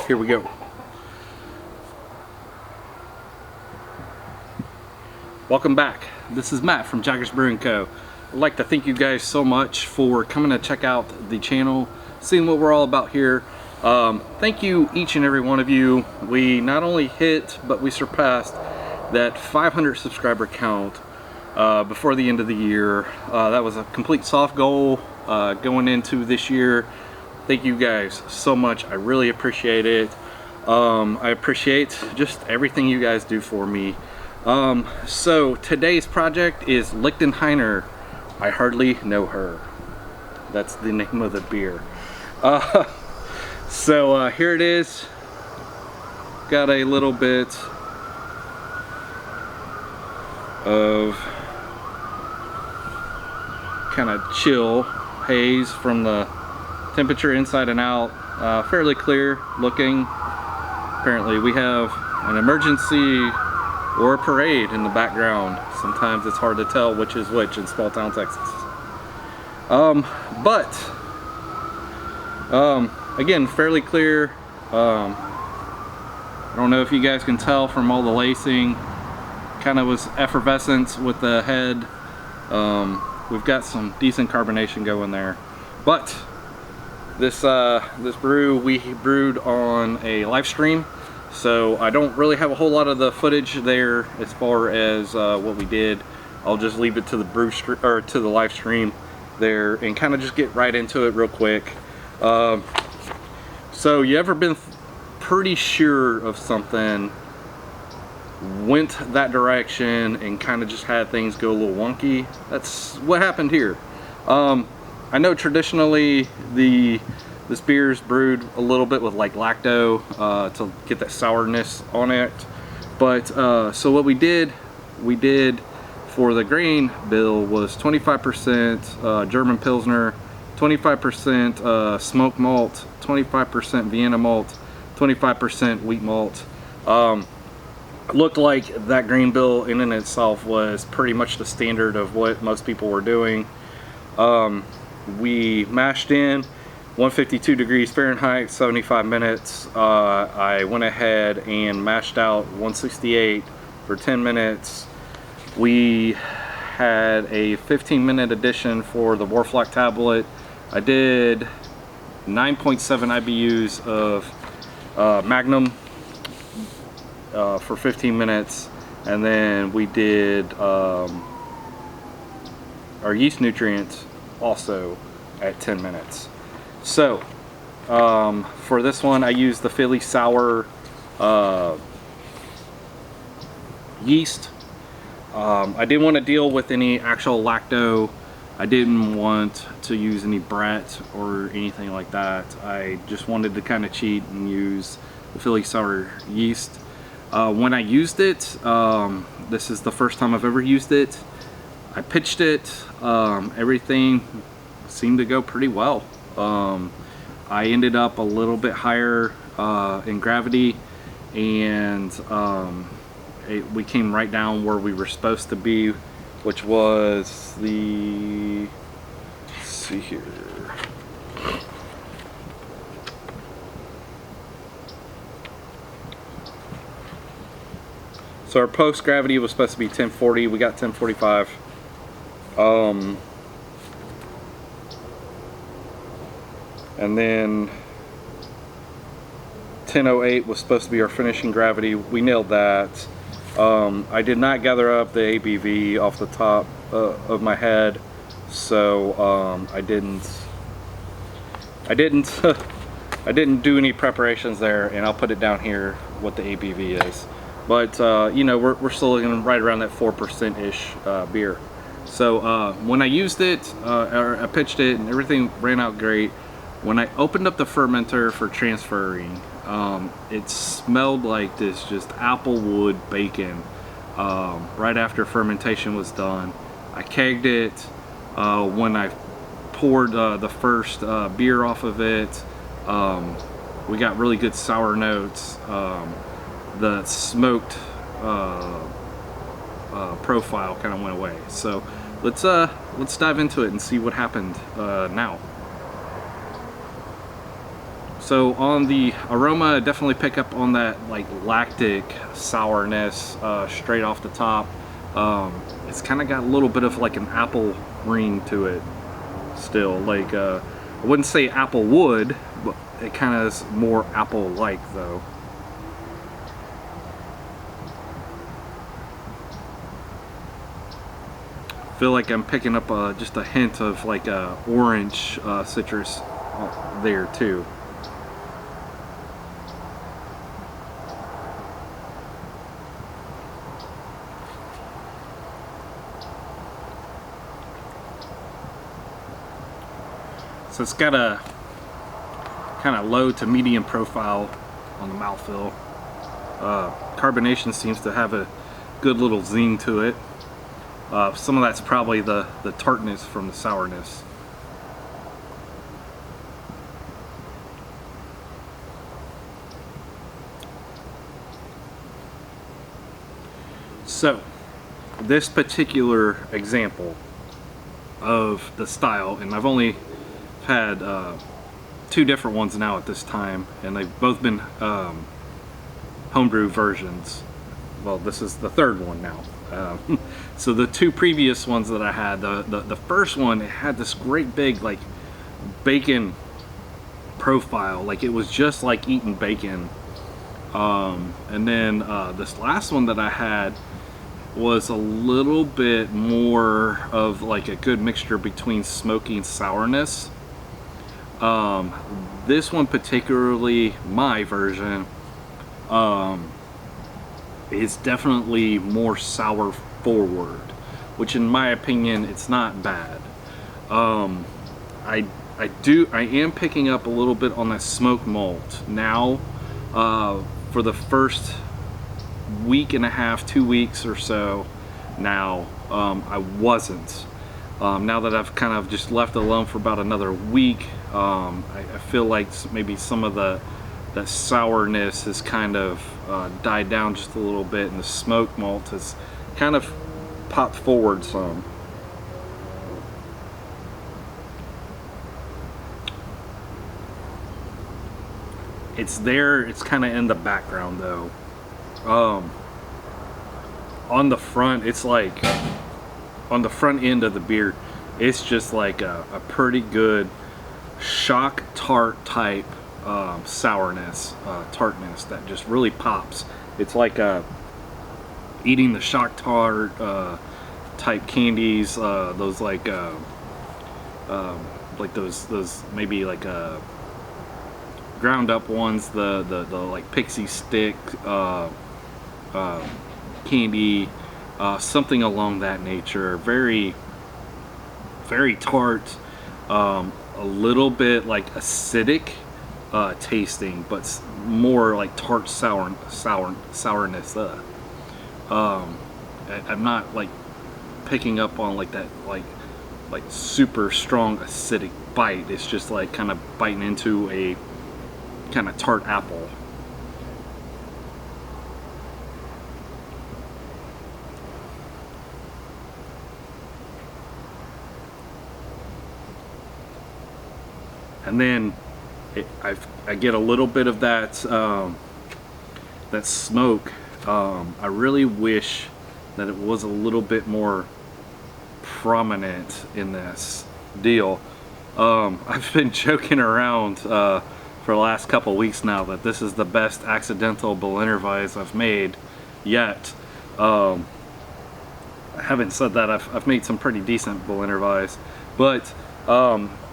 Here we go. Welcome back. This is Matt from Jaggers Brewing Co. I'd like to thank you guys so much for coming to check out the channel, seeing what we're all about here. Thank you, each and every one of you. We not only hit, but we surpassed that 500 subscriber count before the end of the year. That was a complete soft goal going into this year. Thank you guys so much. I really appreciate it. I appreciate just everything you guys do for me. So today's project is Lichtenhainer. I Hardly Know Her. That's the name of the beer. So here it is. Got a little bit of kind of chill haze from the temperature inside and out. Fairly clear looking. Apparently we have an emergency or a parade in the background. Sometimes it's hard to tell which is which in small town Texas. Again, fairly clear. I don't know if you guys can tell from all the lacing. Kind of was effervescence with the head. We've got some decent carbonation going there. But this brew we brewed on a live stream. So I don't really have a whole lot of the footage there as far as what we did. I'll just leave it to the or to the live stream there and kind of just get right into it real quick. So you ever been pretty sure of something, went that direction and kind of just had things go a little wonky? That's what happened here. I know traditionally this beer is brewed a little bit with like Lacto to get that sourness on it. But so what we did for the grain bill was 25% German Pilsner, 25% smoked malt, 25% Vienna malt, 25% wheat malt. Looked like that grain bill in and itself was pretty much the standard of what most people were doing. We mashed in 152 degrees Fahrenheit, 75 minutes. I went ahead and mashed out 168 for 10 minutes. We had a 15-minute addition for the Warflock tablet. I did 9.7 IBUs of Magnum for 15 minutes, and then we did our yeast nutrients also at 10 minutes. So for this one I used the Philly Sour yeast. I didn't want to deal with any actual lacto. I didn't want to use any Brett or anything like that. I just wanted to kind of cheat and use the Philly Sour yeast. When I used it, this is the first time I've ever used it. I pitched it. Everything seemed to go pretty well. I ended up a little bit higher in gravity, and we came right down where we were supposed to be, which was the, let's see here, so our post gravity was supposed to be 1040. We got 1045. And then 1008 was supposed to be our finishing gravity. We nailed that. I did not gather up the ABV off the top of my head, so I didn't do any preparations there, and I'll put it down here what the ABV is. But you know, we're still looking right around that 4% ish beer. So when I used it, or I pitched it, and everything ran out great. When I opened up the fermenter for transferring, it smelled like this just applewood bacon right after fermentation was done. I kegged it. When I poured the first beer off of it, we got really good sour notes. The smoked profile kind of went away. So let's dive into it and see what happened now. So on the aroma, I definitely pick up on that like lactic sourness straight off the top. It's kind of got a little bit of like an apple ring to it still. Like I wouldn't say apple wood, but it kind of is more apple-like though. Feel like I'm picking up just a hint of like orange citrus there too. So it's got a kind of low to medium profile on the mouthfeel. Carbonation seems to have a good little zing to it. Some of that's probably the tartness from the sourness. So, this particular example of the style, and I've only had two different ones now at this time, and they've both been homebrew versions. Well, this is the third one now. So the two previous ones that I had, the first one, it had this great big like bacon profile, like it was just like eating bacon. And then this last one that I had was a little bit more of like a good mixture between smoky and sourness. This one particularly, my version, is definitely more sour forward, which in my opinion it's not bad. I am picking up a little bit on that smoke malt now. For the first week and a half, 2 weeks or so now, I wasn't. Now that I've kind of just left alone for about another week, I feel like maybe some of the sourness has kind of died down just a little bit, and the smoke malt has kind of popped forward some. It's there, it's kind of in the background though. On the front, it's like on the front end of the beer, it's just like a pretty good shock tart type sourness, tartness that just really pops. It's like eating the shock tart type candies, those like those maybe like ground up ones, the like pixie stick candy, something along that nature. Very tart, a little bit like acidic tasting, but more like tart sourness. I'm not like picking up on like that like super strong acidic bite. It's just like kind of biting into a kind of tart apple. And then I get a little bit of that that smoke. I really wish that it was a little bit more prominent in this deal. I've been joking around for the last couple weeks now that this is the best accidental Berlinerweisse I've made yet. Having said that, I've made some pretty decent Berlinerweisse, but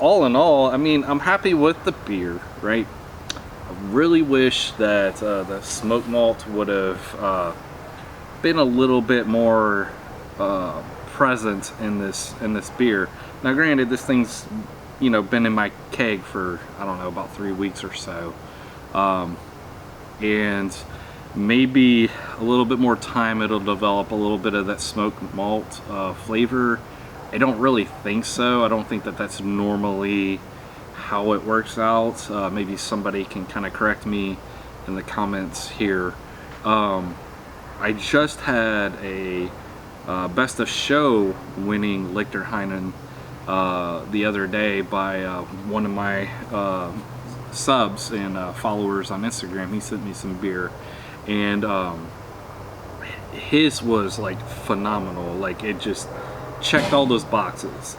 all in all, I mean, I'm happy with the beer, right? I really wish that the smoke malt would have been a little bit more present in this beer. Now, granted, this thing's been in my keg for, I don't know, about 3 weeks or so, and maybe a little bit more time it'll develop a little bit of that smoke malt flavor. I don't really think so. I don't think that that's normally how it works out. Maybe somebody can kind of correct me in the comments here. I just had a Best of Show winning Lichtenhainer the other day by one of my subs and followers on Instagram. He sent me some beer, and his was like phenomenal. Like, it just checked all those boxes.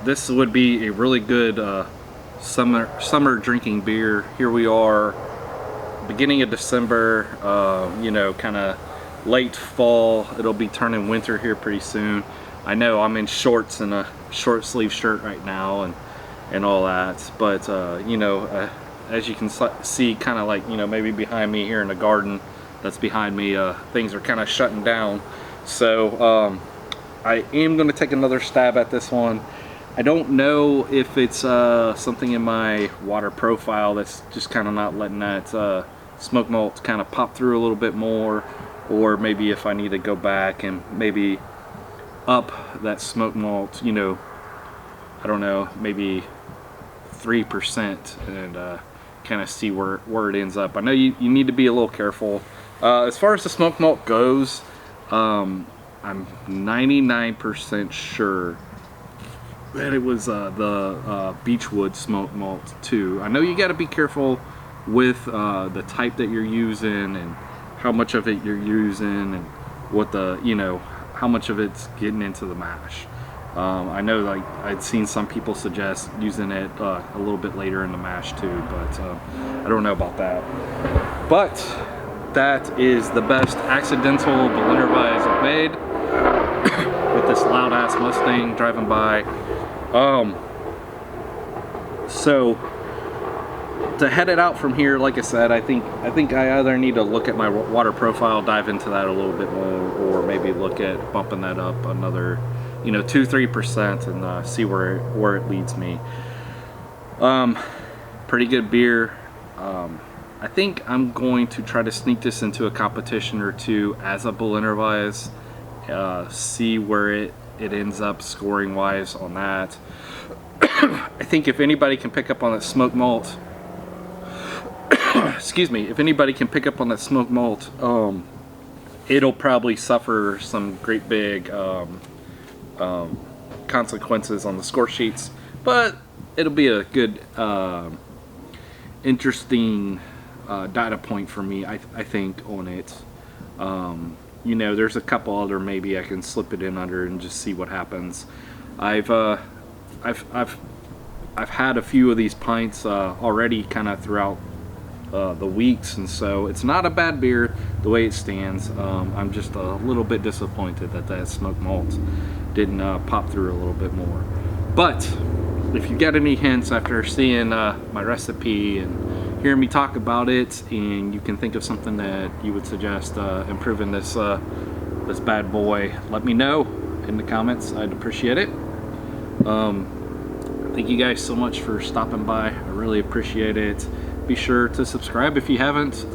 This would be a really good summer drinking beer. Here we are, beginning of December, you know, kind of late fall. It'll be turning winter here pretty soon. I know I'm in shorts and a short sleeve shirt right now and all that, but you know, as you can see, kind of like, you know, maybe behind me here in the garden that's behind me, things are kind of shutting down. So I am going to take another stab at this one. I don't know if it's something in my water profile that's just kind of not letting that smoke malt kind of pop through a little bit more, or maybe if I need to go back and maybe up that smoke malt, you know, I don't know, maybe 3% and kind of see where it ends up. I know you need to be a little careful. As far as the smoke malt goes, I'm 99% sure that it was the Beechwood smoke malt too. I know you got to be careful with the type that you're using and how much of it you're using and what the, you know, how much of it's getting into the mash. I know, like, I'd seen some people suggest using it a little bit later in the mash too, but I don't know about that. But that is the best accidental Berliner Weisse I've made with this loud ass Mustang driving by. So to head it out from here, like I said, I think I either need to look at my water profile, dive into that a little bit more, or maybe look at bumping that up another, you know, 2-3% and see where it leads me. Pretty good beer. I think I'm going to try to sneak this into a competition or two as a Berliner Weisse, see where it ends up scoring wise on that. I think if anybody can pick up on that smoke malt, excuse me, if anybody can pick up on that smoke malt, it'll probably suffer some great big consequences on the score sheets, but it'll be a good interesting data point for me, I think, on it. You know, there's a couple other maybe I can slip it in under and just see what happens. I've had a few of these pints already kind of throughout the weeks, and so it's not a bad beer the way it stands. I'm just a little bit disappointed that smoked malt didn't pop through a little bit more. But if you get any hints after seeing my recipe and hearing me talk about it, and you can think of something that you would suggest improving this this bad boy, let me know in the comments. I'd appreciate it. Thank you guys so much for stopping by. I really appreciate it. Be sure to subscribe if you haven't.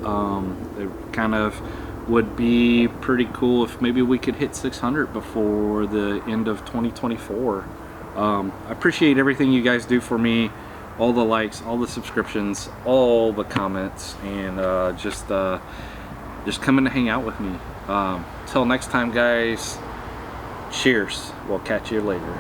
It kind of would be pretty cool if maybe we could hit 600 before the end of 2024. I appreciate everything you guys do for me, all the likes, all the subscriptions, all the comments, and just coming to hang out with me. Till next time, guys, cheers. We'll catch you later.